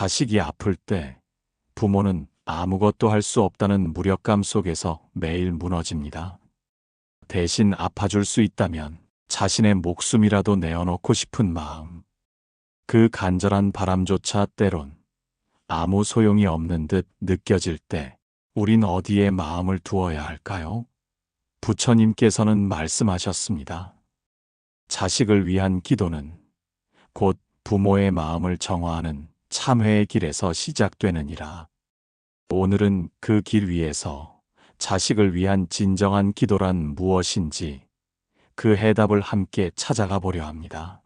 자식이 아플 때 부모는 아무것도 할 수 없다는 무력감 속에서 매일 무너집니다. 대신 아파줄 수 있다면 자신의 목숨이라도 내어놓고 싶은 마음. 그 간절한 바람조차 때론 아무 소용이 없는 듯 느껴질 때 우린 어디에 마음을 두어야 할까요? 부처님께서는 말씀하셨습니다. 자식을 위한 기도는 곧 부모의 마음을 정화하는 참회의 길에서 시작되느니라. 오늘은 그 길 위에서 자식을 위한 진정한 기도란 무엇인지 그 해답을 함께 찾아가 보려 합니다.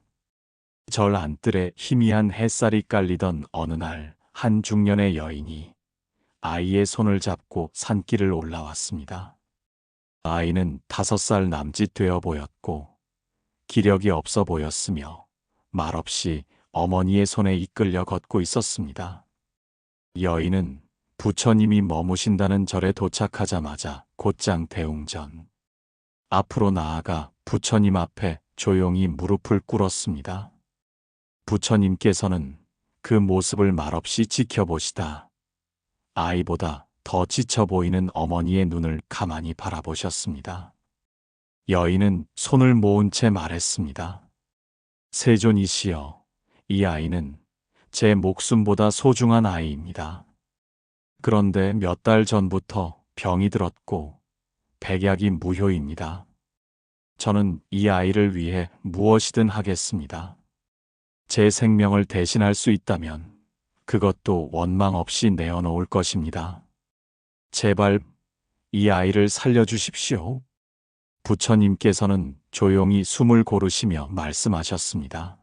절 안뜰에 희미한 햇살이 깔리던 어느 날 한 중년의 여인이 아이의 손을 잡고 산길을 올라왔습니다. 아이는 5살 남짓 되어 보였고 기력이 없어 보였으며 말없이 어머니의 손에 이끌려 걷고 있었습니다. 여인은 부처님이 머무신다는 절에 도착하자마자 곧장 대웅전 앞으로 나아가 부처님 앞에 조용히 무릎을 꿇었습니다. 부처님께서는 그 모습을 말없이 지켜보시다 아이보다 더 지쳐 보이는 어머니의 눈을 가만히 바라보셨습니다. 여인은 손을 모은 채 말했습니다. 세존이시여, 이 아이는 제 목숨보다 소중한 아이입니다. 그런데 몇 달 전부터 병이 들었고 백약이 무효입니다. 저는 이 아이를 위해 무엇이든 하겠습니다. 제 생명을 대신할 수 있다면 그것도 원망 없이 내어놓을 것입니다. 제발 이 아이를 살려주십시오. 부처님께서는 조용히 숨을 고르시며 말씀하셨습니다.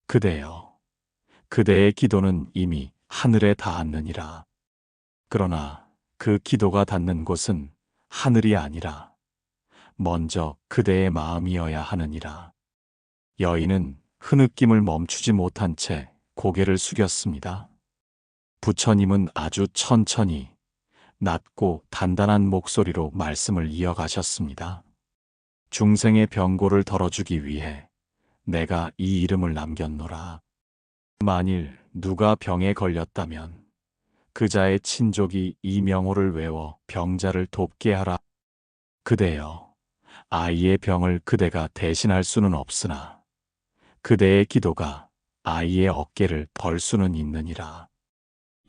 그대여, 그대의 기도는 이미 하늘에 닿았느니라. 그러나 그 기도가 닿는 곳은 하늘이 아니라 먼저 그대의 마음이어야 하느니라. 여인은 흐느낌을 멈추지 못한 채 고개를 숙였습니다. 부처님은 아주 천천히 낮고 단단한 목소리로 말씀을 이어가셨습니다. 중생의 병고를 덜어주기 위해 내가 이 이름을 남겼노라. 만일 누가 병에 걸렸다면 그 자의 친족이 이 명호를 외워 병자를 돕게 하라. 그대여, 아이의 병을 그대가 대신할 수는 없으나 그대의 기도가 아이의 어깨를 벌 수는 있느니라.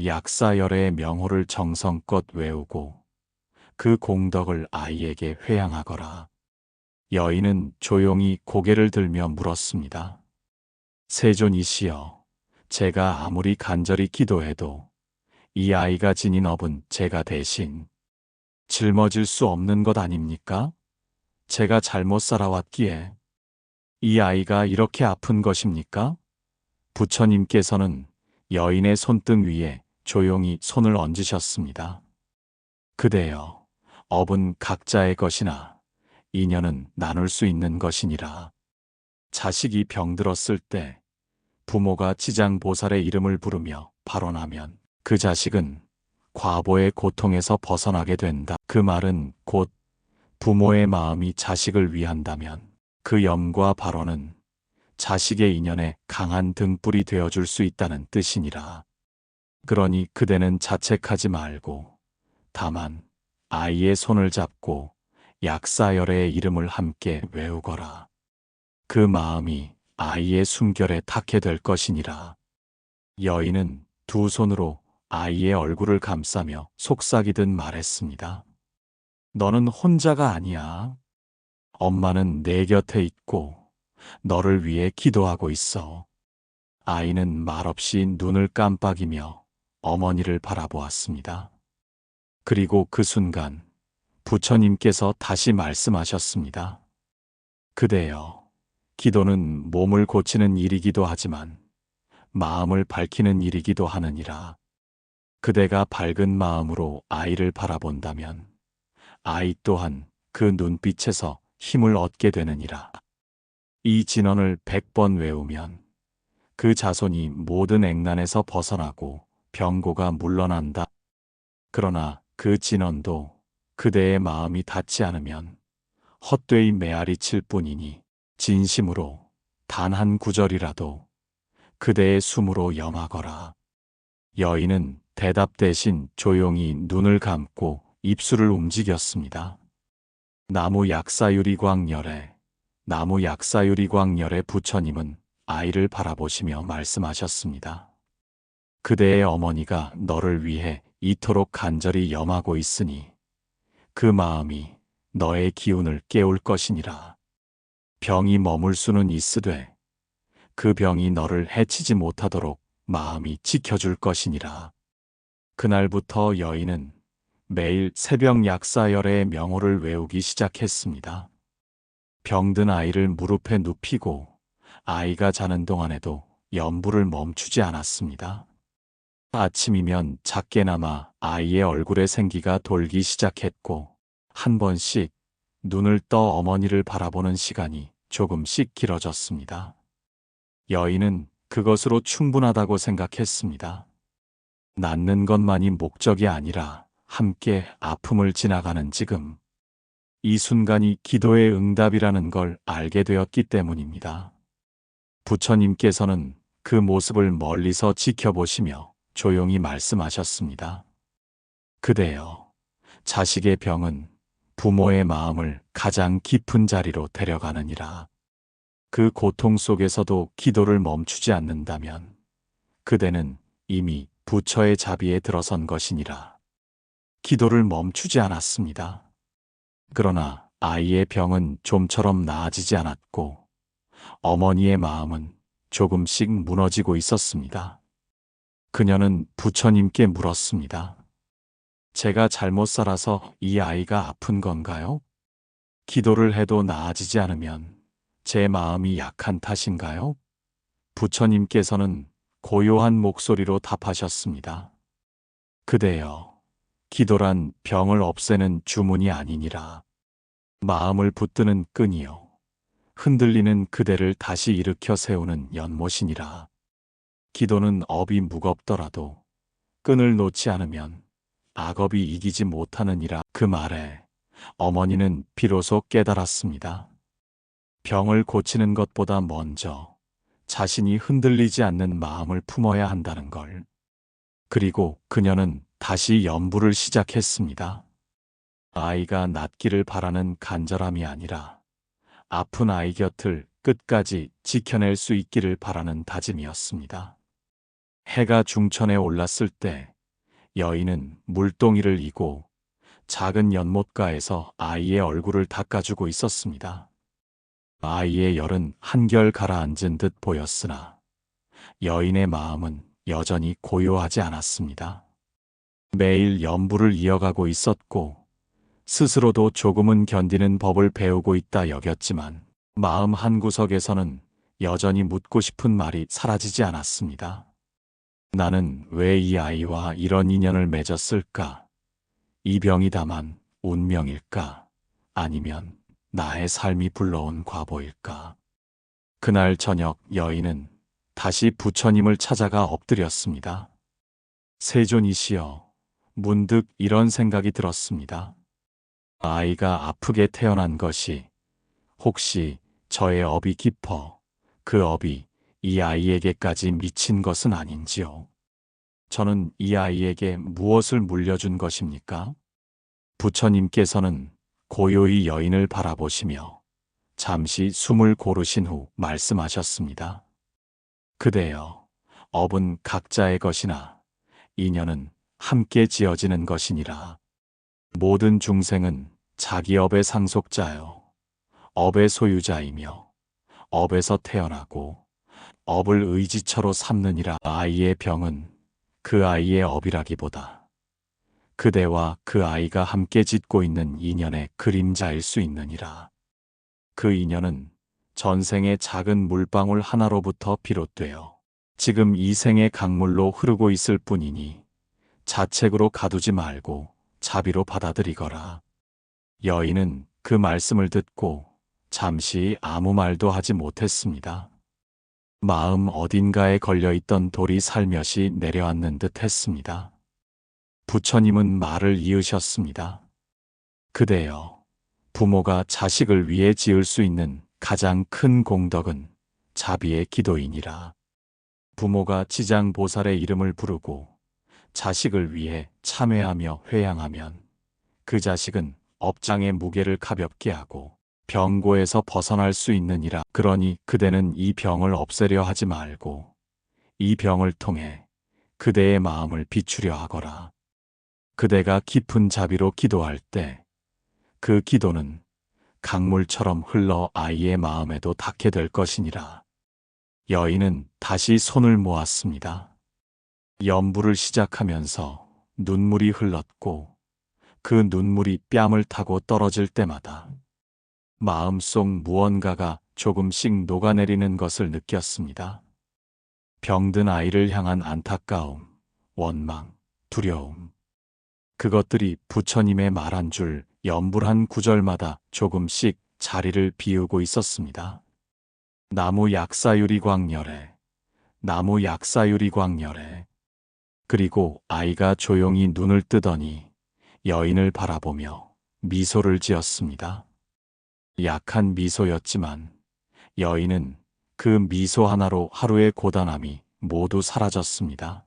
약사열애의 명호를 정성껏 외우고 그 공덕을 아이에게 회양하거라. 여인은 조용히 고개를 들며 물었습니다. 세존이시여, 제가 아무리 간절히 기도해도 이 아이가 지닌 업은 제가 대신 짊어질 수 없는 것 아닙니까? 제가 잘못 살아왔기에 이 아이가 이렇게 아픈 것입니까? 부처님께서는 여인의 손등 위에 조용히 손을 얹으셨습니다. 그대여, 업은 각자의 것이나 인연은 나눌 수 있는 것이니라. 자식이 병들었을 때 부모가 지장보살의 이름을 부르며 발언하면 그 자식은 과보의 고통에서 벗어나게 된다. 그 말은 곧 부모의 마음이 자식을 위한다면 그 염과 발언은 자식의 인연에 강한 등불이 되어줄 수 있다는 뜻이니라. 그러니 그대는 자책하지 말고 다만 아이의 손을 잡고 약사열애의 이름을 함께 외우거라. 그 마음이 아이의 숨결에 닿게 될 것이니라. 여인은 두 손으로 아이의 얼굴을 감싸며 속삭이듯 말했습니다. 너는 혼자가 아니야. 엄마는 내 곁에 있고 너를 위해 기도하고 있어. 아이는 말없이 눈을 깜빡이며 어머니를 바라보았습니다. 그리고 그 순간 부처님께서 다시 말씀하셨습니다. 그대여, 기도는 몸을 고치는 일이기도 하지만 마음을 밝히는 일이기도 하느니라. 그대가 밝은 마음으로 아이를 바라본다면 아이 또한 그 눈빛에서 힘을 얻게 되느니라. 이 진언을 100번 외우면 그 자손이 모든 액난에서 벗어나고 병고가 물러난다. 그러나 그 진언도 그대의 마음이 닿지 않으면 헛되이 메아리칠 뿐이니 진심으로 단 한 구절이라도 그대의 숨으로 염하거라. 여인은 대답 대신 조용히 눈을 감고 입술을 움직였습니다. 나무 약사유리광열에 부처님은 아이를 바라보시며 말씀하셨습니다. 그대의 어머니가 너를 위해 이토록 간절히 염하고 있으니 그 마음이 너의 기운을 깨울 것이니라. 병이 머물 수는 있으되 그 병이 너를 해치지 못하도록 마음이 지켜줄 것이니라. 그날부터 여인은 매일 새벽 약사열의 명호를 외우기 시작했습니다. 병든 아이를 무릎에 눕히고 아이가 자는 동안에도 연부를 멈추지 않았습니다. 아침이면 작게나마 아이의 얼굴에 생기가 돌기 시작했고 한 번씩 눈을 떠 어머니를 바라보는 시간이 조금씩 길어졌습니다. 여인은 그것으로 충분하다고 생각했습니다. 낫는 것만이 목적이 아니라 함께 아픔을 지나가는 지금 이 순간이 기도의 응답이라는 걸 알게 되었기 때문입니다. 부처님께서는 그 모습을 멀리서 지켜보시며 조용히 말씀하셨습니다. 그대여, 자식의 병은 부모의 마음을 가장 깊은 자리로 데려가느니라. 그 고통 속에서도 기도를 멈추지 않는다면 그대는 이미 부처의 자비에 들어선 것이니라. 기도를 멈추지 않았습니다. 그러나 아이의 병은 좀처럼 나아지지 않았고 어머니의 마음은 조금씩 무너지고 있었습니다. 그녀는 부처님께 물었습니다. 제가 잘못 살아서 이 아이가 아픈 건가요? 기도를 해도 나아지지 않으면 제 마음이 약한 탓인가요? 부처님께서는 고요한 목소리로 답하셨습니다. 그대여, 기도란 병을 없애는 주문이 아니니라. 마음을 붙드는 끈이요. 흔들리는 그대를 다시 일으켜 세우는 연못이니라. 기도는 업이 무겁더라도 끈을 놓지 않으면 악업이 이기지 못하느니라. 그 말에 어머니는 비로소 깨달았습니다. 병을 고치는 것보다 먼저 자신이 흔들리지 않는 마음을 품어야 한다는 걸. 그리고 그녀는 다시 연부를 시작했습니다. 아이가 낫기를 바라는 간절함이 아니라 아픈 아이 곁을 끝까지 지켜낼 수 있기를 바라는 다짐이었습니다. 해가 중천에 올랐을 때 여인은 물동이를 이고 작은 연못가에서 아이의 얼굴을 닦아주고 있었습니다. 아이의 열은 한결 가라앉은 듯 보였으나 여인의 마음은 여전히 고요하지 않았습니다. 매일 연부를 이어가고 있었고 스스로도 조금은 견디는 법을 배우고 있다 여겼지만 마음 한구석에서는 여전히 묻고 싶은 말이 사라지지 않았습니다. 나는 왜 이 아이와 이런 인연을 맺었을까? 이 병이 다만 운명일까? 아니면 나의 삶이 불러온 과보일까? 그날 저녁 여인은 다시 부처님을 찾아가 엎드렸습니다. 세존이시여, 문득 이런 생각이 들었습니다. 아이가 아프게 태어난 것이 혹시 저의 업이 깊어 그 업이 이 아이에게까지 미친 것은 아닌지요? 저는 이 아이에게 무엇을 물려준 것입니까? 부처님께서는 고요히 여인을 바라보시며 잠시 숨을 고르신 후 말씀하셨습니다. 그대여, 업은 각자의 것이나 인연은 함께 지어지는 것이니라. 모든 중생은 자기 업의 상속자요, 업의 소유자이며 업에서 태어나고 업을 의지처로 삼느니라. 아이의 병은 그 아이의 업이라기보다 그대와 그 아이가 함께 짓고 있는 인연의 그림자일 수 있느니라. 그 인연은 전생의 작은 물방울 하나로부터 비롯되어 지금 이 생의 강물로 흐르고 있을 뿐이니 자책으로 가두지 말고 자비로 받아들이거라. 여인은 그 말씀을 듣고 잠시 아무 말도 하지 못했습니다. 마음 어딘가에 걸려있던 돌이 살며시 내려앉는 듯 했습니다. 부처님은 말을 이으셨습니다. 그대여, 부모가 자식을 위해 지을 수 있는 가장 큰 공덕은 자비의 기도이니라. 부모가 지장보살의 이름을 부르고 자식을 위해 참회하며 회양하면 그 자식은 업장의 무게를 가볍게 하고 병고에서 벗어날 수 있느니라. 그러니 그대는 이 병을 없애려 하지 말고 이 병을 통해 그대의 마음을 비추려 하거라. 그대가 깊은 자비로 기도할 때 그 기도는 강물처럼 흘러 아이의 마음에도 닿게 될 것이니라. 여인은 다시 손을 모았습니다. 연부를 시작하면서 눈물이 흘렀고 그 눈물이 뺨을 타고 떨어질 때마다 마음속 무언가가 조금씩 녹아내리는 것을 느꼈습니다. 병든 아이를 향한 안타까움, 원망, 두려움. 그것들이 부처님의 말 한 줄, 연불 한 구절마다 조금씩 자리를 비우고 있었습니다. 나무 약사유리 광열에, 나무 약사유리 광열에. 그리고 아이가 조용히 눈을 뜨더니 여인을 바라보며 미소를 지었습니다. 약한 미소였지만 여인은 그 미소 하나로 하루의 고단함이 모두 사라졌습니다.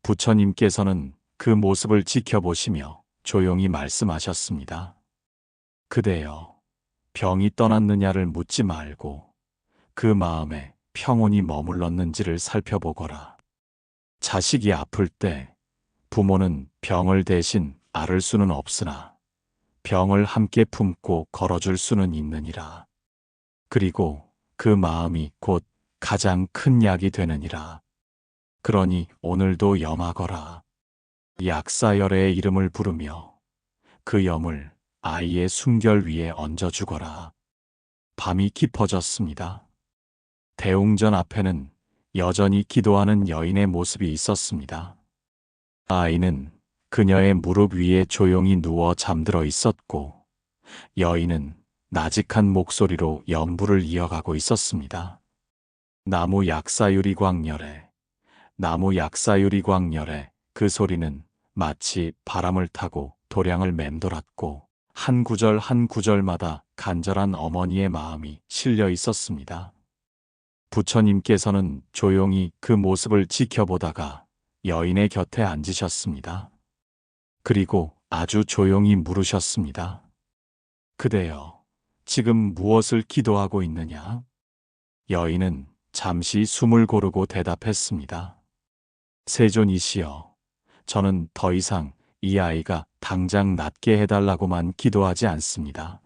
부처님께서는 그 모습을 지켜보시며 조용히 말씀하셨습니다. 그대여, 병이 떠났느냐를 묻지 말고 그 마음에 평온이 머물렀는지를 살펴보거라. 자식이 아플 때 부모는 병을 대신 앓을 수는 없으나 병을 함께 품고 걸어줄 수는 있느니라. 그리고 그 마음이 곧 가장 큰 약이 되느니라. 그러니 오늘도 염하거라. 약사열의 이름을 부르며 그 염을 아이의 숨결 위에 얹어주거라. 밤이 깊어졌습니다. 대웅전 앞에는 여전히 기도하는 여인의 모습이 있었습니다. 아이는 그녀의 무릎 위에 조용히 누워 잠들어 있었고 여인은 나직한 목소리로 연부를 이어가고 있었습니다. 나무 약사유리 광열에, 나무 약사유리 광열에. 그 소리는 마치 바람을 타고 도량을 맴돌았고 한 구절 한 구절마다 간절한 어머니의 마음이 실려 있었습니다. 부처님께서는 조용히 그 모습을 지켜보다가 여인의 곁에 앉으셨습니다. 그리고 아주 조용히 물으셨습니다. 그대여, 지금 무엇을 기도하고 있느냐? 여인은 잠시 숨을 고르고 대답했습니다. 세존이시여, 저는 더 이상 이 아이가 당장 낫게 해달라고만 기도하지 않습니다.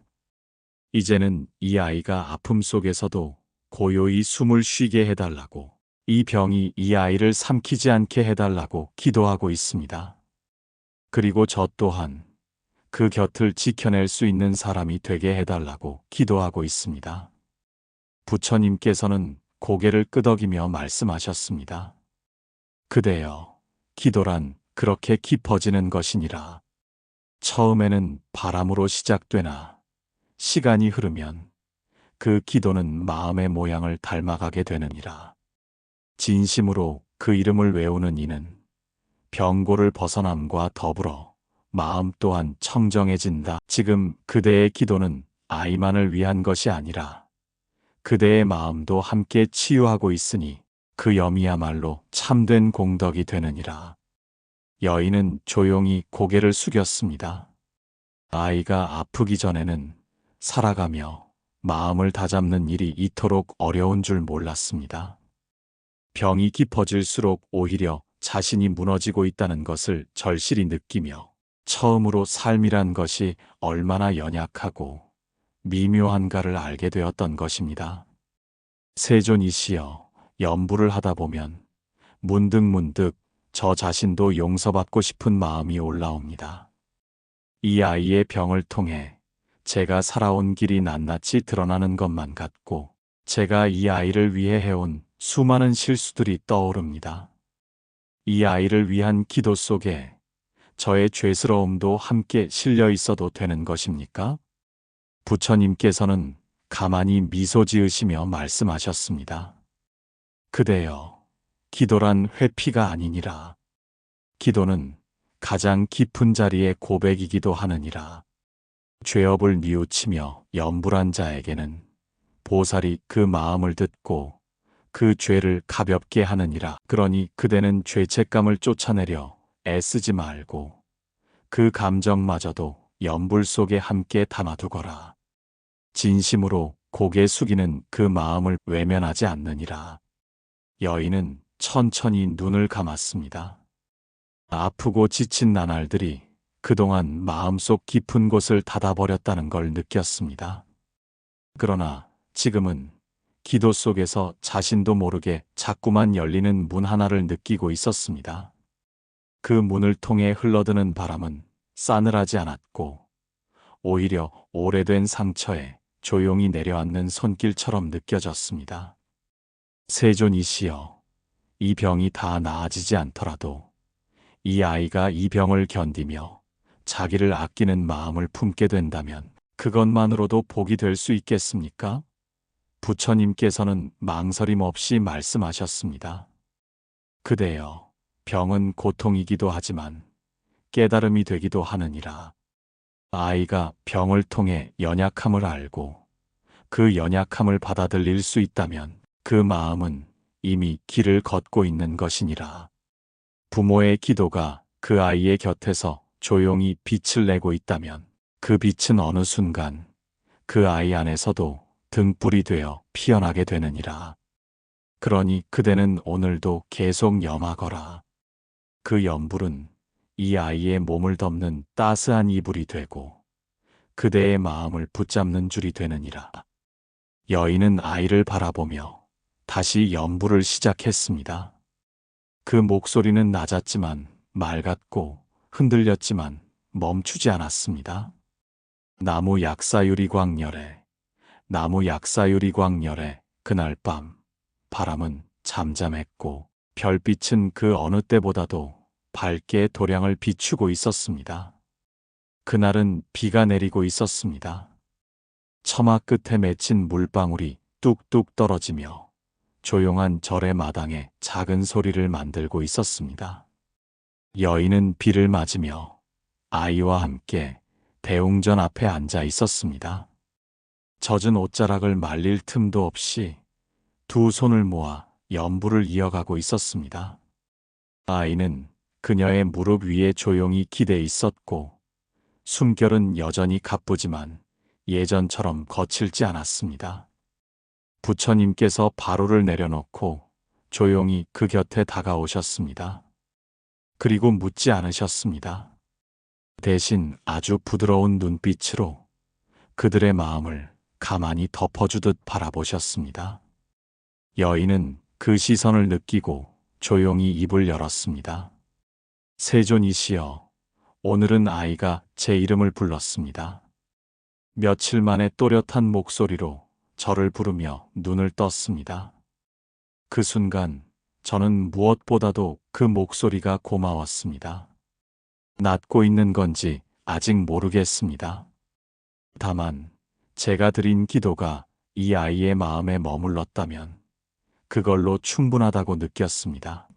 이제는 이 아이가 아픔 속에서도 고요히 숨을 쉬게 해달라고, 이 병이 이 아이를 삼키지 않게 해달라고 기도하고 있습니다. 그리고 저 또한 그 곁을 지켜낼 수 있는 사람이 되게 해달라고 기도하고 있습니다. 부처님께서는 고개를 끄덕이며 말씀하셨습니다. 그대여, 기도란 그렇게 깊어지는 것이니라. 처음에는 바람으로 시작되나 시간이 흐르면 그 기도는 마음의 모양을 닮아가게 되느니라. 진심으로 그 이름을 외우는 이는 병고를 벗어남과 더불어 마음 또한 청정해진다. 지금 그대의 기도는 아이만을 위한 것이 아니라 그대의 마음도 함께 치유하고 있으니 그 염이야말로 참된 공덕이 되느니라. 여인은 조용히 고개를 숙였습니다. 아이가 아프기 전에는 살아가며 마음을 다잡는 일이 이토록 어려운 줄 몰랐습니다. 병이 깊어질수록 오히려 자신이 무너지고 있다는 것을 절실히 느끼며 처음으로 삶이란 것이 얼마나 연약하고 미묘한가를 알게 되었던 것입니다. 세존이시여, 연부를 하다 보면 문득문득 저 자신도 용서받고 싶은 마음이 올라옵니다. 이 아이의 병을 통해 제가 살아온 길이 낱낱이 드러나는 것만 같고 제가 이 아이를 위해 해온 수많은 실수들이 떠오릅니다. 이 아이를 위한 기도 속에 저의 죄스러움도 함께 실려 있어도 되는 것입니까? 부처님께서는 가만히 미소 지으시며 말씀하셨습니다. 그대여, 기도란 회피가 아니니라. 기도는 가장 깊은 자리의 고백이기도 하느니라. 죄업을 뉘우치며 염불한 자에게는 보살이 그 마음을 듣고 그 죄를 가볍게 하느니라. 그러니 그대는 죄책감을 쫓아내려 애쓰지 말고 그 감정마저도 연불 속에 함께 담아두거라. 진심으로 고개 숙이는 그 마음을 외면하지 않느니라. 여인은 천천히 눈을 감았습니다. 아프고 지친 나날들이 그동안 마음속 깊은 곳을 닫아버렸다는 걸 느꼈습니다. 그러나 지금은 기도 속에서 자신도 모르게 자꾸만 열리는 문 하나를 느끼고 있었습니다. 그 문을 통해 흘러드는 바람은 싸늘하지 않았고 오히려 오래된 상처에 조용히 내려앉는 손길처럼 느껴졌습니다. 세존이시여, 이 병이 다 나아지지 않더라도 이 아이가 이 병을 견디며 자기를 아끼는 마음을 품게 된다면 그것만으로도 복이 될 수 있겠습니까? 부처님께서는 망설임 없이 말씀하셨습니다. 그대여, 병은 고통이기도 하지만 깨달음이 되기도 하느니라. 아이가 병을 통해 연약함을 알고 그 연약함을 받아들일 수 있다면 그 마음은 이미 길을 걷고 있는 것이니라. 부모의 기도가 그 아이의 곁에서 조용히 빛을 내고 있다면 그 빛은 어느 순간 그 아이 안에서도 등불이 되어 피어나게 되느니라. 그러니 그대는 오늘도 계속 염하거라. 그 연불은 이 아이의 몸을 덮는 따스한 이불이 되고 그대의 마음을 붙잡는 줄이 되느니라. 여인은 아이를 바라보며 다시 연불을 시작했습니다. 그 목소리는 낮았지만 맑았고 흔들렸지만 멈추지 않았습니다. 나무 약사유리 광열에, 나무 약사유리 광열에 그날 밤 바람은 잠잠했고 별빛은 그 어느 때보다도 밝게 도량을 비추고 있었습니다. 그날은 비가 내리고 있었습니다. 처마 끝에 맺힌 물방울이 뚝뚝 떨어지며 조용한 절의 마당에 작은 소리를 만들고 있었습니다. 여인은 비를 맞으며 아이와 함께 대웅전 앞에 앉아 있었습니다. 젖은 옷자락을 말릴 틈도 없이 두 손을 모아 연불을 이어가고 있었습니다. 아이는 그녀의 무릎 위에 조용히 기대 있었고 숨결은 여전히 가쁘지만 예전처럼 거칠지 않았습니다. 부처님께서 바로를 내려놓고 조용히 그 곁에 다가오셨습니다. 그리고 묻지 않으셨습니다. 대신 아주 부드러운 눈빛으로 그들의 마음을 가만히 덮어주듯 바라보셨습니다. 여인은 그 시선을 느끼고 조용히 입을 열었습니다. 세존이시여, 오늘은 아이가 제 이름을 불렀습니다. 며칠 만에 또렷한 목소리로 저를 부르며 눈을 떴습니다. 그 순간 저는 무엇보다도 그 목소리가 고마웠습니다. 낫고 있는 건지 아직 모르겠습니다. 다만 제가 드린 기도가 이 아이의 마음에 머물렀다면 그걸로 충분하다고 느꼈습니다.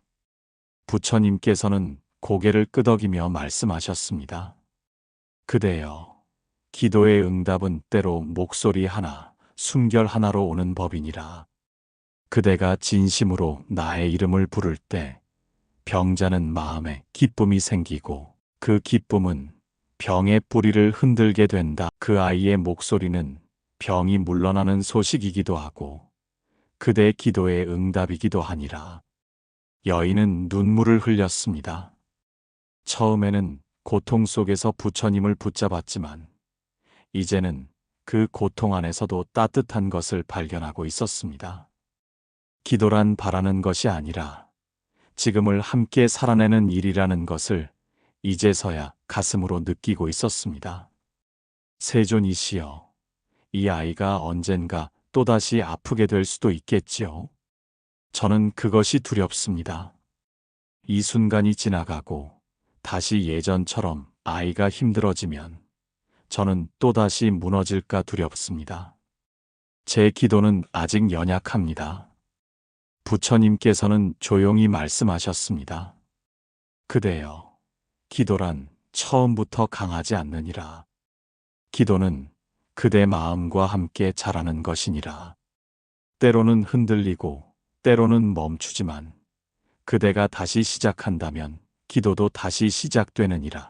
부처님께서는 고개를 끄덕이며 말씀하셨습니다. 그대여, 기도의 응답은 때로 목소리 하나, 숨결 하나로 오는 법이니라. 그대가 진심으로 나의 이름을 부를 때 병자는 마음에 기쁨이 생기고 그 기쁨은 병의 뿌리를 흔들게 된다. 그 아이의 목소리는 병이 물러나는 소식이기도 하고 그대의 기도의 응답이기도 하니라. 여인은 눈물을 흘렸습니다. 처음에는 고통 속에서 부처님을 붙잡았지만 이제는 그 고통 안에서도 따뜻한 것을 발견하고 있었습니다. 기도란 바라는 것이 아니라 지금을 함께 살아내는 일이라는 것을 이제서야 가슴으로 느끼고 있었습니다. 세존이시여, 이 아이가 언젠가 또다시 아프게 될 수도 있겠지요. 저는 그것이 두렵습니다. 이 순간이 지나가고 다시 예전처럼 아이가 힘들어지면 저는 또다시 무너질까 두렵습니다. 제 기도는 아직 연약합니다. 부처님께서는 조용히 말씀하셨습니다. 그대여, 기도란 처음부터 강하지 않느니라. 기도는 그대 마음과 함께 자라는 것이니라. 때로는 흔들리고 때로는 멈추지만 그대가 다시 시작한다면 기도도 다시 시작되느니라.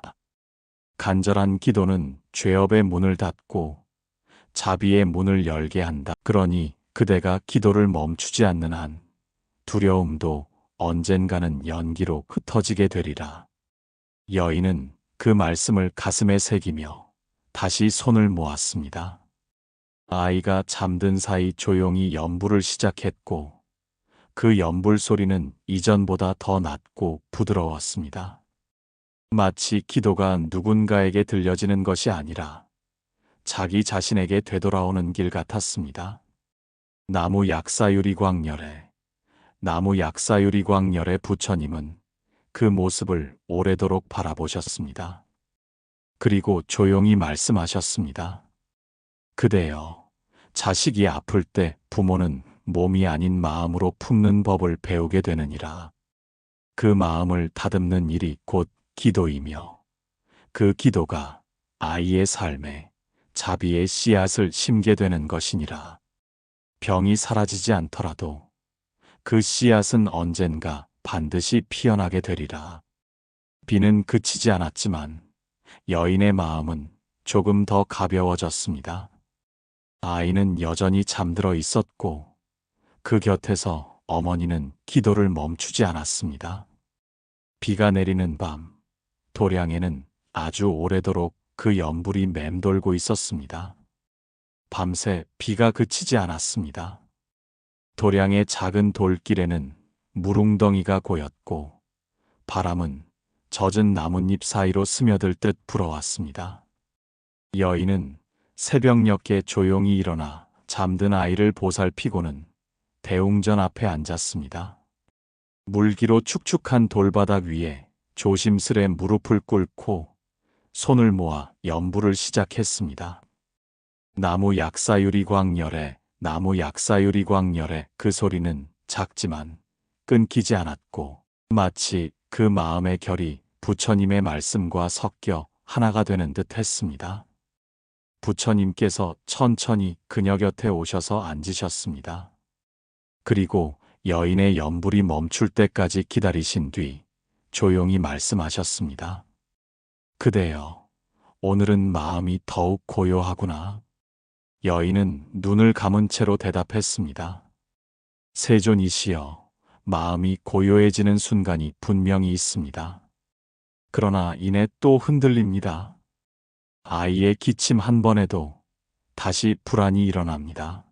간절한 기도는 죄업의 문을 닫고 자비의 문을 열게 한다. 그러니 그대가 기도를 멈추지 않는 한 두려움도 언젠가는 연기로 흩어지게 되리라. 여인은 그 말씀을 가슴에 새기며 다시 손을 모았습니다. 아이가 잠든 사이 조용히 연불을 시작했고 그 연불 소리는 이전보다 더 낮고 부드러웠습니다. 마치 기도가 누군가에게 들려지는 것이 아니라 자기 자신에게 되돌아오는 길 같았습니다. 나무 약사유리광열에 부처님은 그 모습을 오래도록 바라보셨습니다. 그리고 조용히 말씀하셨습니다. 그대여, 자식이 아플 때 부모는 몸이 아닌 마음으로 품는 법을 배우게 되느니라. 그 마음을 다듬는 일이 곧 기도이며 그 기도가 아이의 삶에 자비의 씨앗을 심게 되는 것이니라. 병이 사라지지 않더라도 그 씨앗은 언젠가 반드시 피어나게 되리라. 비는 그치지 않았지만 여인의 마음은 조금 더 가벼워졌습니다. 아이는 여전히 잠들어 있었고 그 곁에서 어머니는 기도를 멈추지 않았습니다. 비가 내리는 밤, 도량에는 아주 오래도록 그 연불이 맴돌고 있었습니다. 밤새 비가 그치지 않았습니다. 도량의 작은 돌길에는 물웅덩이가 고였고 바람은 젖은 나뭇잎 사이로 스며들 듯 불어왔습니다. 여인은 새벽녘에 조용히 일어나 잠든 아이를 보살피고는 대웅전 앞에 앉았습니다. 물기로 축축한 돌바닥 위에 조심스레 무릎을 꿇고 손을 모아 연불을 시작했습니다. 나무 약사유리광열에 그 소리는 작지만 끊기지 않았고 마치 그 마음의 결이 부처님의 말씀과 섞여 하나가 되는 듯 했습니다. 부처님께서 천천히 그녀 곁에 오셔서 앉으셨습니다. 그리고 여인의 연불이 멈출 때까지 기다리신 뒤 조용히 말씀하셨습니다. 그대여, 오늘은 마음이 더욱 고요하구나. 여인은 눈을 감은 채로 대답했습니다. 세존이시여, 마음이 고요해지는 순간이 분명히 있습니다. 그러나 이내 또 흔들립니다. 아이의 기침 한 번에도 다시 불안이 일어납니다.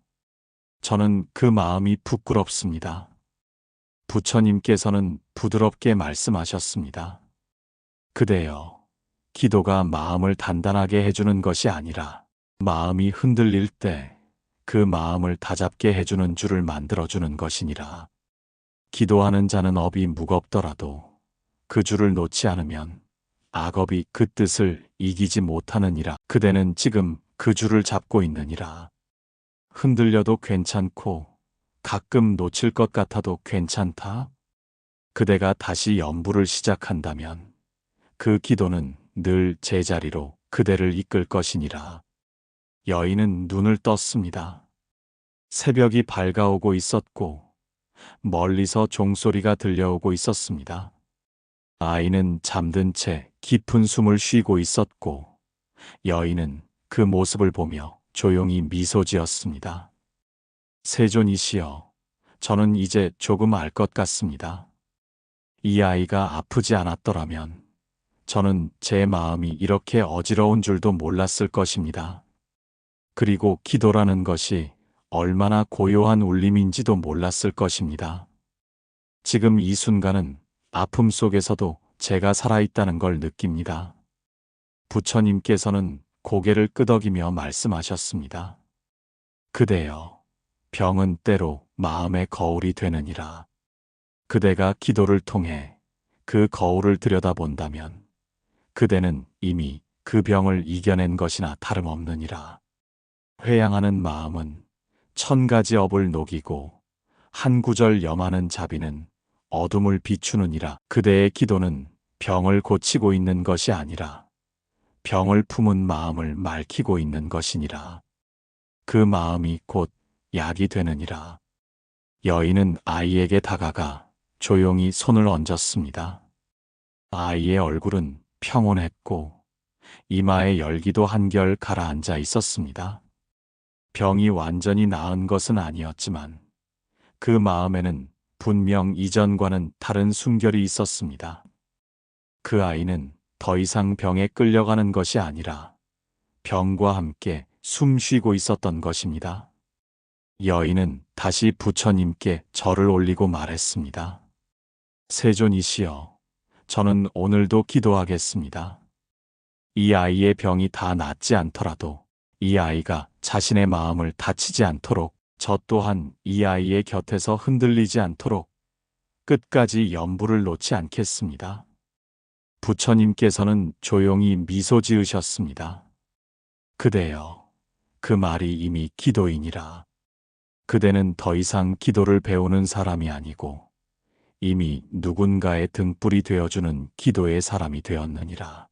저는 그 마음이 부끄럽습니다. 부처님께서는 부드럽게 말씀하셨습니다. 그대여, 기도가 마음을 단단하게 해주는 것이 아니라 마음이 흔들릴 때 그 마음을 다잡게 해주는 줄을 만들어주는 것이니라. 기도하는 자는 업이 무겁더라도 그 줄을 놓지 않으면 악업이 그 뜻을 이기지 못하느니라. 그대는 지금 그 줄을 잡고 있느니라. 흔들려도 괜찮고 가끔 놓칠 것 같아도 괜찮다. 그대가 다시 연불을 시작한다면 그 기도는 늘 제자리로 그대를 이끌 것이니라. 여인은 눈을 떴습니다. 새벽이 밝아오고 있었고 멀리서 종소리가 들려오고 있었습니다. 아이는 잠든 채 깊은 숨을 쉬고 있었고 여인은 그 모습을 보며 조용히 미소 지었습니다. 세존이시여, 저는 이제 조금 알 것 같습니다. 이 아이가 아프지 않았더라면 저는 제 마음이 이렇게 어지러운 줄도 몰랐을 것입니다. 그리고 기도라는 것이 얼마나 고요한 울림인지도 몰랐을 것입니다. 지금 이 순간은 아픔 속에서도 제가 살아있다는 걸 느낍니다. 부처님께서는 고개를 끄덕이며 말씀하셨습니다. 그대여, 병은 때로 마음의 거울이 되느니라. 그대가 기도를 통해 그 거울을 들여다본다면 그대는 이미 그 병을 이겨낸 것이나 다름없느니라. 회양하는 마음은 1000가지 업을 녹이고 한 구절 염하는 자비는 어둠을 비추느니라. 그대의 기도는 병을 고치고 있는 것이 아니라 병을 품은 마음을 맑히고 있는 것이니라. 그 마음이 곧 약이 되느니라. 여인은 아이에게 다가가 조용히 손을 얹었습니다. 아이의 얼굴은 평온했고 이마의 열기도 한결 가라앉아 있었습니다. 병이 완전히 나은 것은 아니었지만 그 마음에는 분명 이전과는 다른 숨결이 있었습니다. 그 아이는 더 이상 병에 끌려가는 것이 아니라 병과 함께 숨 쉬고 있었던 것입니다. 여인은 다시 부처님께 절을 올리고 말했습니다. 세존이시여, 저는 오늘도 기도하겠습니다. 이 아이의 병이 다 낫지 않더라도 이 아이가 자신의 마음을 다치지 않도록, 저 또한 이 아이의 곁에서 흔들리지 않도록 끝까지 염불을 놓지 않겠습니다. 부처님께서는 조용히 미소 지으셨습니다. 그대여, 그 말이 이미 기도이니라. 그대는 더 이상 기도를 배우는 사람이 아니고 이미 누군가의 등불이 되어주는 기도의 사람이 되었느니라.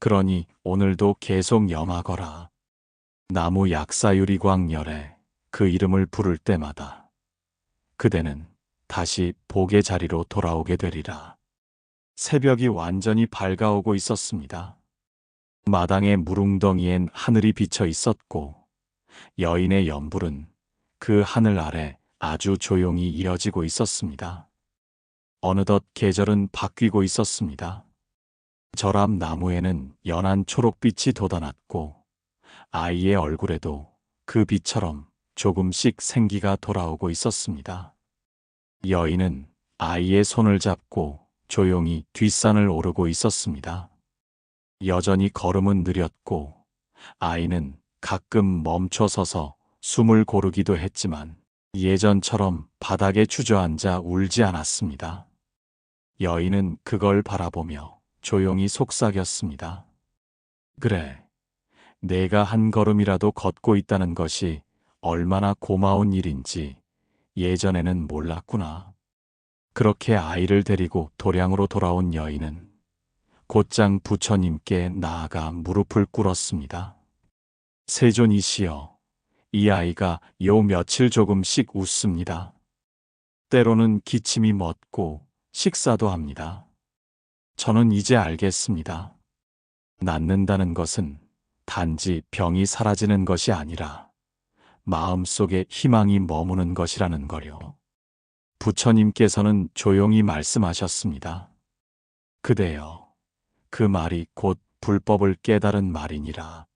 그러니 오늘도 계속 염하거라. 나무 약사유리광열에 그 이름을 부를 때마다 그대는 다시 복의 자리로 돌아오게 되리라. 새벽이 완전히 밝아오고 있었습니다. 마당의 물웅덩이엔 하늘이 비쳐 있었고 여인의 연불은 그 하늘 아래 아주 조용히 이어지고 있었습니다. 어느덧 계절은 바뀌고 있었습니다. 절앞 나무에는 연한 초록빛이 돋아났고 아이의 얼굴에도 그 빛처럼 조금씩 생기가 돌아오고 있었습니다. 여인은 아이의 손을 잡고 조용히 뒷산을 오르고 있었습니다. 여전히 걸음은 느렸고 아이는 가끔 멈춰 서서 숨을 고르기도 했지만 예전처럼 바닥에 주저앉아 울지 않았습니다. 여인은 그걸 바라보며 조용히 속삭였습니다. 그래, 내가 한 걸음이라도 걷고 있다는 것이 얼마나 고마운 일인지 예전에는 몰랐구나. 그렇게 아이를 데리고 도량으로 돌아온 여인은 곧장 부처님께 나아가 무릎을 꿇었습니다. 세존이시여, 이 아이가 요 며칠 조금씩 웃습니다. 때로는 기침이 멎고 식사도 합니다. 저는 이제 알겠습니다. 낫는다는 것은 단지 병이 사라지는 것이 아니라 마음속에 희망이 머무는 것이라는 거요. 부처님께서는 조용히 말씀하셨습니다. 그대여, 그 말이 곧 불법을 깨달은 말이니라.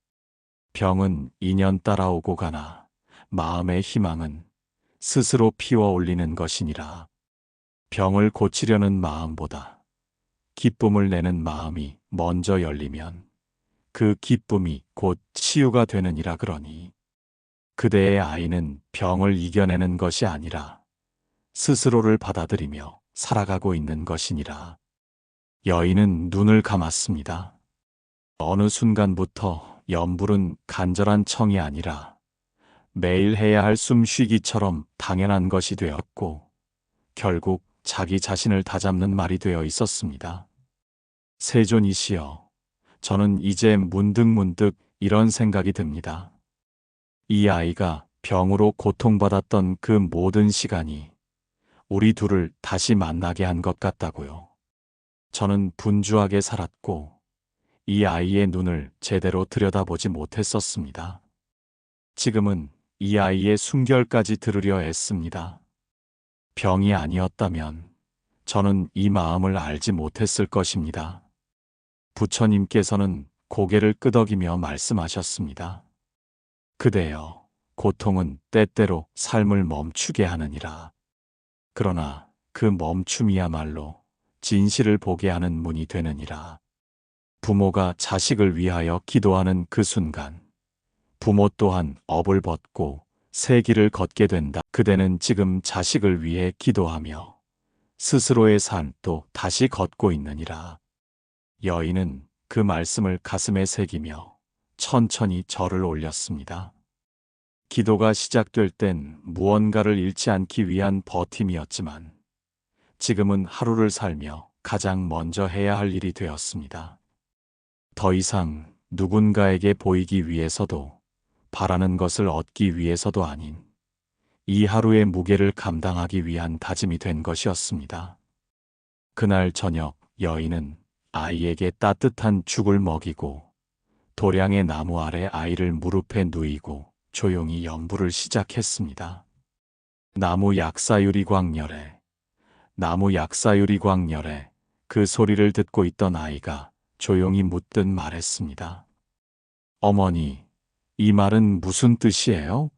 병은 인연 따라오고 가나 마음의 희망은 스스로 피워 올리는 것이니라. 병을 고치려는 마음보다 기쁨을 내는 마음이 먼저 열리면 그 기쁨이 곧 치유가 되느니라. 그러니 그대의 아이는 병을 이겨내는 것이 아니라 스스로를 받아들이며 살아가고 있는 것이니라. 여인은 눈을 감았습니다. 어느 순간부터 염불은 간절한 청이 아니라 매일 해야 할 숨쉬기처럼 당연한 것이 되었고 결국 자기 자신을 다잡는 말이 되어 있었습니다. 세존이시여, 저는 이제 문득문득 이런 생각이 듭니다. 이 아이가 병으로 고통받았던 그 모든 시간이 우리 둘을 다시 만나게 한 것 같다고요. 저는 분주하게 살았고 이 아이의 눈을 제대로 들여다보지 못했었습니다. 지금은 이 아이의 숨결까지 들으려 애씁니다. 병이 아니었다면 저는 이 마음을 알지 못했을 것입니다. 부처님께서는 고개를 끄덕이며 말씀하셨습니다. 그대여, 고통은 때때로 삶을 멈추게 하느니라. 그러나 그 멈춤이야말로 진실을 보게 하는 문이 되느니라. 부모가 자식을 위하여 기도하는 그 순간 부모 또한 업을 벗고 새 길을 걷게 된다. 그대는 지금 자식을 위해 기도하며 스스로의 삶도 다시 걷고 있느니라. 여인은 그 말씀을 가슴에 새기며 천천히 절을 올렸습니다. 기도가 시작될 땐 무언가를 잃지 않기 위한 버팀이었지만 지금은 하루를 살며 가장 먼저 해야 할 일이 되었습니다. 더 이상 누군가에게 보이기 위해서도 바라는 것을 얻기 위해서도 아닌 이 하루의 무게를 감당하기 위한 다짐이 된 것이었습니다. 그날 저녁 여인은 아이에게 따뜻한 죽을 먹이고 도량의 나무 아래 아이를 무릎에 누이고 조용히 연부를 시작했습니다. 나무 약사유리 광열에, 나무 약사유리 광열에 그 소리를 듣고 있던 아이가 조용히 묻듯 말했습니다. 어머니, 이 말은 무슨 뜻이에요?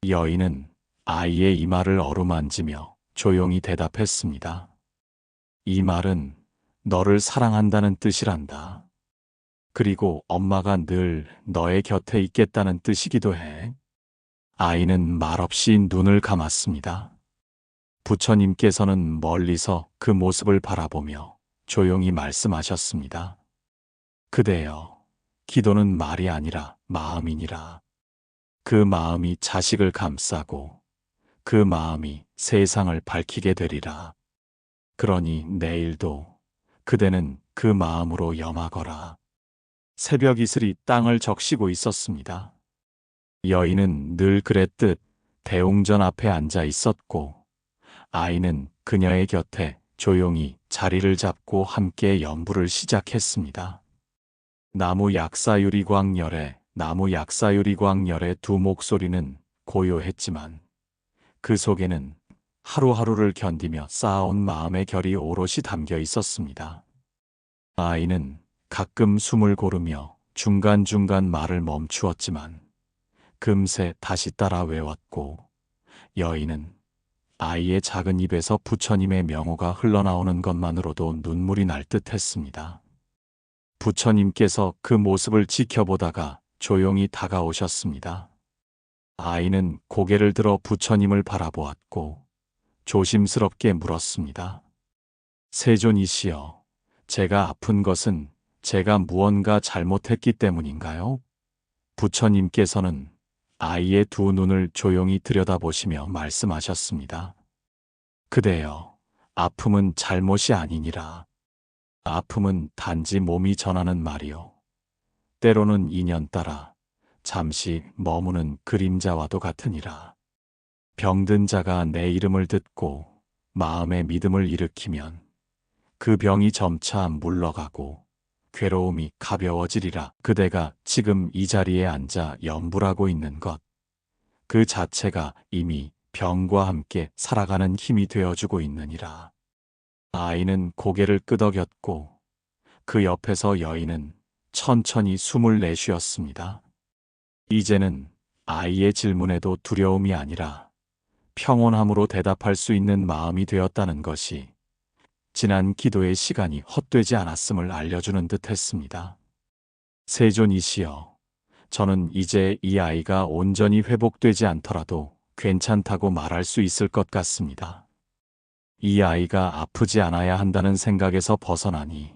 여인은 아이의 이 말을 어루만지며 조용히 대답했습니다. 이 말은 너를 사랑한다는 뜻이란다. 그리고 엄마가 늘 너의 곁에 있겠다는 뜻이기도 해. 아이는 말없이 눈을 감았습니다. 부처님께서는 멀리서 그 모습을 바라보며 조용히 말씀하셨습니다. 그대여, 기도는 말이 아니라 마음이니라. 그 마음이 자식을 감싸고 그 마음이 세상을 밝히게 되리라. 그러니 내일도 그대는 그 마음으로 염하거라. 새벽 이슬이 땅을 적시고 있었습니다. 여인은 늘 그랬듯 대웅전 앞에 앉아 있었고 아이는 그녀의 곁에 조용히 자리를 잡고 함께 연부를 시작했습니다. 나무 약사유리 광열에, 나무 약사유리 광열의 두 목소리는 고요했지만 그 속에는 하루하루를 견디며 쌓아온 마음의 결이 오롯이 담겨 있었습니다. 아이는 가끔 숨을 고르며 중간중간 말을 멈추었지만 금세 다시 따라 외웠고 여인은 아이의 작은 입에서 부처님의 명호가 흘러나오는 것만으로도 눈물이 날 듯했습니다. 부처님께서 그 모습을 지켜보다가 조용히 다가오셨습니다. 아이는 고개를 들어 부처님을 바라보았고 조심스럽게 물었습니다. 세존이시여, 제가 아픈 것은 제가 무언가 잘못했기 때문인가요? 부처님께서는 아이의 두 눈을 조용히 들여다보시며 말씀하셨습니다. 그대여, 아픔은 잘못이 아니니라. 아픔은 단지 몸이 전하는 말이요. 때로는 인연 따라 잠시 머무는 그림자와도 같으니라. 병든 자가 내 이름을 듣고 마음의 믿음을 일으키면 그 병이 점차 물러가고 괴로움이 가벼워지리라. 그대가 지금 이 자리에 앉아 연불하고 있는 것, 그 자체가 이미 병과 함께 살아가는 힘이 되어주고 있느니라. 아이는 고개를 끄덕였고 그 옆에서 여인은 천천히 숨을 내쉬었습니다. 이제는 아이의 질문에도 두려움이 아니라 평온함으로 대답할 수 있는 마음이 되었다는 것이 지난 기도의 시간이 헛되지 않았음을 알려주는 듯 했습니다. 세존이시여, 저는 이제 이 아이가 온전히 회복되지 않더라도 괜찮다고 말할 수 있을 것 같습니다. 이 아이가 아프지 않아야 한다는 생각에서 벗어나니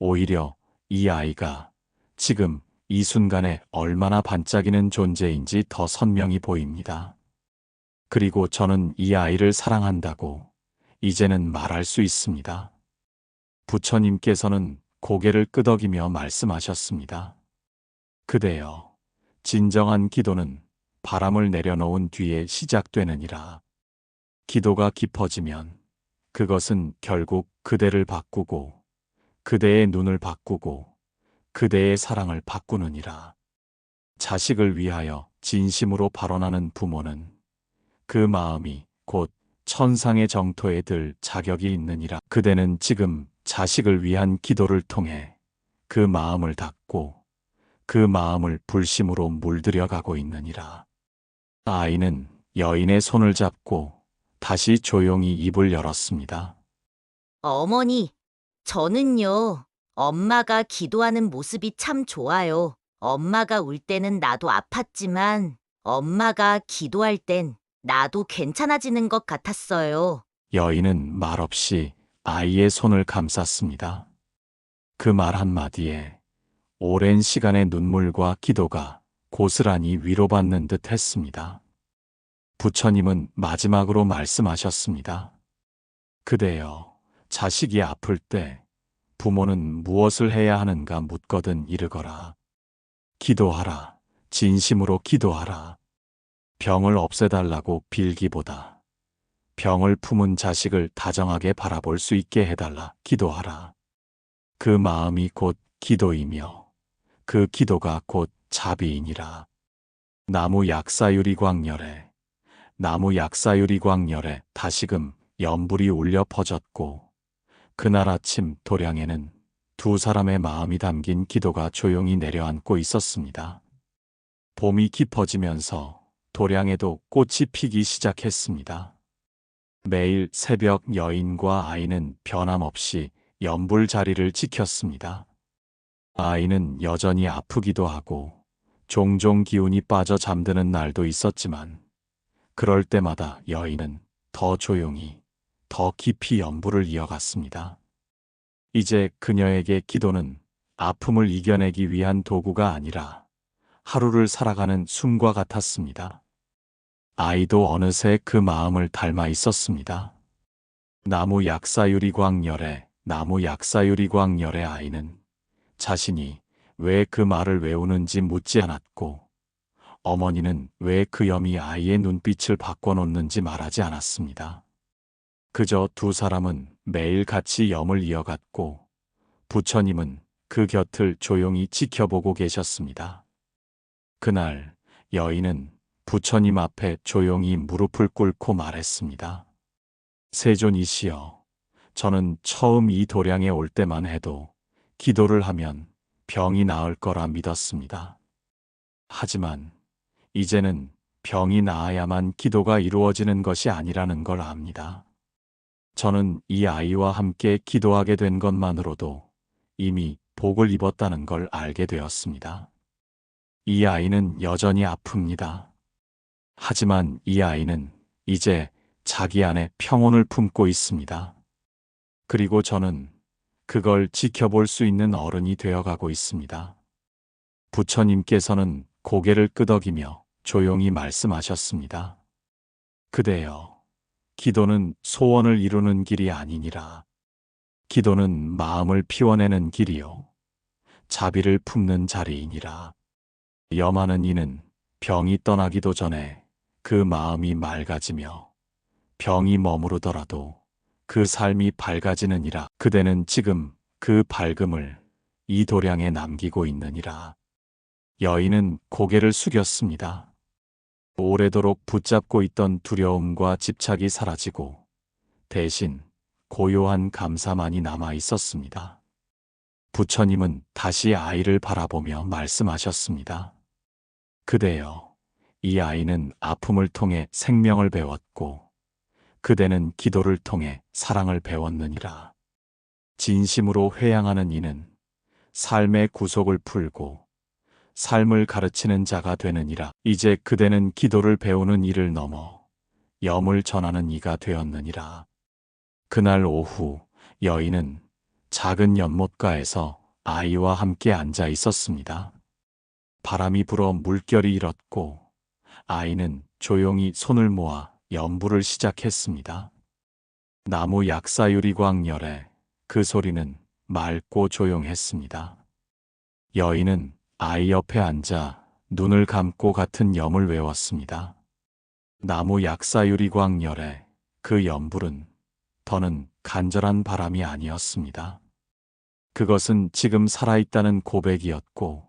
오히려 이 아이가 지금 이 순간에 얼마나 반짝이는 존재인지 더 선명히 보입니다. 그리고 저는 이 아이를 사랑한다고 이제는 말할 수 있습니다. 부처님께서는 고개를 끄덕이며 말씀하셨습니다. 그대여, 진정한 기도는 바람을 내려놓은 뒤에 시작되느니라. 기도가 깊어지면 그것은 결국 그대를 바꾸고 그대의 눈을 바꾸고 그대의 사랑을 바꾸느니라. 자식을 위하여 진심으로 발언하는 부모는 그 마음이 곧 천상의 정토에 들 자격이 있느니라. 그대는 지금 자식을 위한 기도를 통해 그 마음을 닫고 그 마음을 불심으로 물들여가고 있느니라. 아이는 여인의 손을 잡고 다시 조용히 입을 열었습니다. 어머니, 저는요, 엄마가 기도하는 모습이 참 좋아요. 엄마가 울 때는 나도 아팠지만 엄마가 기도할 땐 나도 괜찮아지는 것 같았어요. 여인은 말없이 아이의 손을 감쌌습니다. 그 말 한마디에 오랜 시간의 눈물과 기도가 고스란히 위로받는 듯 했습니다. 부처님은 마지막으로 말씀하셨습니다. 그대여, 자식이 아플 때 부모는 무엇을 해야 하는가 묻거든 이르거라. 기도하라. 진심으로 기도하라. 병을 없애달라고 빌기보다 병을 품은 자식을 다정하게 바라볼 수 있게 해달라 기도하라. 그 마음이 곧 기도이며 그 기도가 곧 자비이니라. 나무 약사유리광열에 다시금 연불이 울려 퍼졌고 그날 아침 도량에는 두 사람의 마음이 담긴 기도가 조용히 내려앉고 있었습니다. 봄이 깊어지면서 도량에도 꽃이 피기 시작했습니다. 매일 새벽 여인과 아이는 변함없이 연불 자리를 지켰습니다. 아이는 여전히 아프기도 하고 종종 기운이 빠져 잠드는 날도 있었지만 그럴 때마다 여인은 더 조용히, 더 깊이 연불을 이어갔습니다. 이제 그녀에게 기도는 아픔을 이겨내기 위한 도구가 아니라 하루를 살아가는 숨과 같았습니다. 아이도 어느새 그 마음을 닮아 있었습니다. 나무 약사유리광열의 아이는 자신이 왜 그 말을 외우는지 묻지 않았고 어머니는 왜 그 염이 아이의 눈빛을 바꿔놓는지 말하지 않았습니다. 그저 두 사람은 매일 같이 염을 이어갔고 부처님은 그 곁을 조용히 지켜보고 계셨습니다. 그날 여인은 부처님 앞에 조용히 무릎을 꿇고 말했습니다. 세존이시여, 저는 처음 이 도량에 올 때만 해도 기도를 하면 병이 나을 거라 믿었습니다. 하지만 이제는 병이 나아야만 기도가 이루어지는 것이 아니라는 걸 압니다. 저는 이 아이와 함께 기도하게 된 것만으로도 이미 복을 입었다는 걸 알게 되었습니다. 이 아이는 여전히 아픕니다. 하지만 이 아이는 이제 자기 안에 평온을 품고 있습니다. 그리고 저는 그걸 지켜볼 수 있는 어른이 되어가고 있습니다. 부처님께서는 고개를 끄덕이며 조용히 말씀하셨습니다. 그대여, 기도는 소원을 이루는 길이 아니니라. 기도는 마음을 피워내는 길이요, 자비를 품는 자리이니라. 염하는 이는 병이 떠나기도 전에 그 마음이 맑아지며 병이 머무르더라도 그 삶이 밝아지느니라. 그대는 지금 그 밝음을 이 도량에 남기고 있느니라. 여인은 고개를 숙였습니다. 오래도록 붙잡고 있던 두려움과 집착이 사라지고 대신 고요한 감사만이 남아 있었습니다. 부처님은 다시 아이를 바라보며 말씀하셨습니다. 그대여, 이 아이는 아픔을 통해 생명을 배웠고 그대는 기도를 통해 사랑을 배웠느니라. 진심으로 회양하는 이는 삶의 구속을 풀고 삶을 가르치는 자가 되느니라. 이제 그대는 기도를 배우는 이를 넘어 염을 전하는 이가 되었느니라. 그날 오후 여인은 작은 연못가에서 아이와 함께 앉아 있었습니다. 바람이 불어 물결이 일었고 아이는 조용히 손을 모아 연불을 시작했습니다. 나무 약사유리광열에 그 소리는 맑고 조용했습니다. 여인은 아이 옆에 앉아 눈을 감고 같은 염을 외웠습니다. 나무 약사유리광열에 그 연불은 더는 간절한 바람이 아니었습니다. 그것은 지금 살아있다는 고백이었고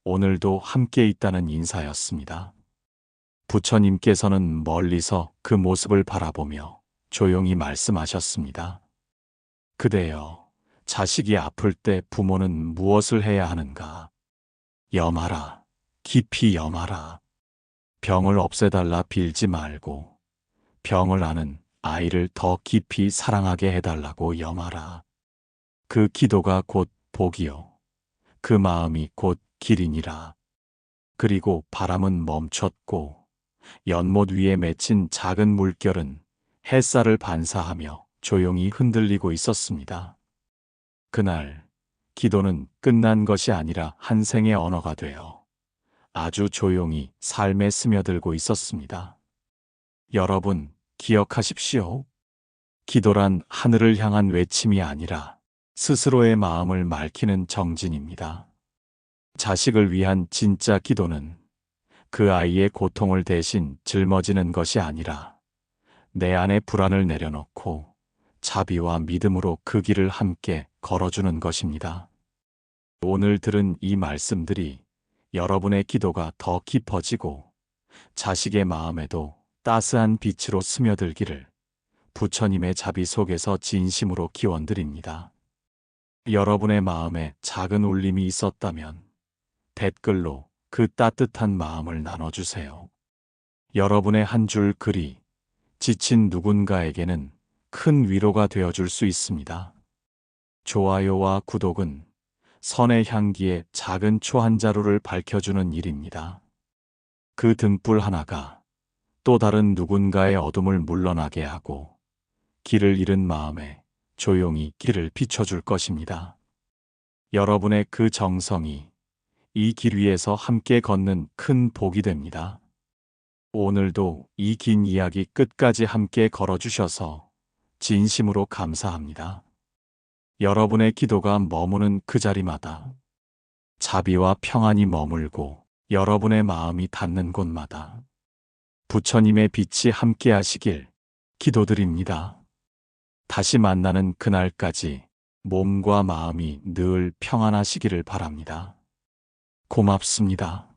오늘도 함께 있다는 인사였습니다. 부처님께서는 멀리서 그 모습을 바라보며 조용히 말씀하셨습니다. 그대여, 자식이 아플 때 부모는 무엇을 해야 하는가? 염하라, 깊이 염하라. 병을 없애달라 빌지 말고 병을 앓는 아이를 더 깊이 사랑하게 해달라고 염하라. 그 기도가 곧 복이요, 그 마음이 곧 길이니라. 그리고 바람은 멈췄고 연못 위에 맺힌 작은 물결은 햇살을 반사하며 조용히 흔들리고 있었습니다. 그날 기도는 끝난 것이 아니라 한 생의 언어가 되어 아주 조용히 삶에 스며들고 있었습니다. 여러분, 기억하십시오. 기도란 하늘을 향한 외침이 아니라 스스로의 마음을 맑히는 정진입니다. 자식을 위한 진짜 기도는 그 아이의 고통을 대신 짊어지는 것이 아니라 내 안의 불안을 내려놓고 자비와 믿음으로 그 길을 함께 걸어주는 것입니다. 오늘 들은 이 말씀들이 여러분의 기도가 더 깊어지고 자식의 마음에도 따스한 빛으로 스며들기를 부처님의 자비 속에서 진심으로 기원드립니다. 여러분의 마음에 작은 울림이 있었다면 댓글로 그 따뜻한 마음을 나눠주세요. 여러분의 한 줄 글이 지친 누군가에게는 큰 위로가 되어줄 수 있습니다. 좋아요와 구독은 선의 향기에 작은 초 한 자루를 밝혀주는 일입니다. 그 등불 하나가 또 다른 누군가의 어둠을 물러나게 하고 길을 잃은 마음에 조용히 길을 비춰줄 것입니다. 여러분의 그 정성이 이 길 위에서 함께 걷는 큰 복이 됩니다. 오늘도 이 긴 이야기 끝까지 함께 걸어주셔서 진심으로 감사합니다. 여러분의 기도가 머무는 그 자리마다 자비와 평안이 머물고 여러분의 마음이 닿는 곳마다 부처님의 빛이 함께 하시길 기도드립니다. 다시 만나는 그날까지 몸과 마음이 늘 평안하시기를 바랍니다. 고맙습니다.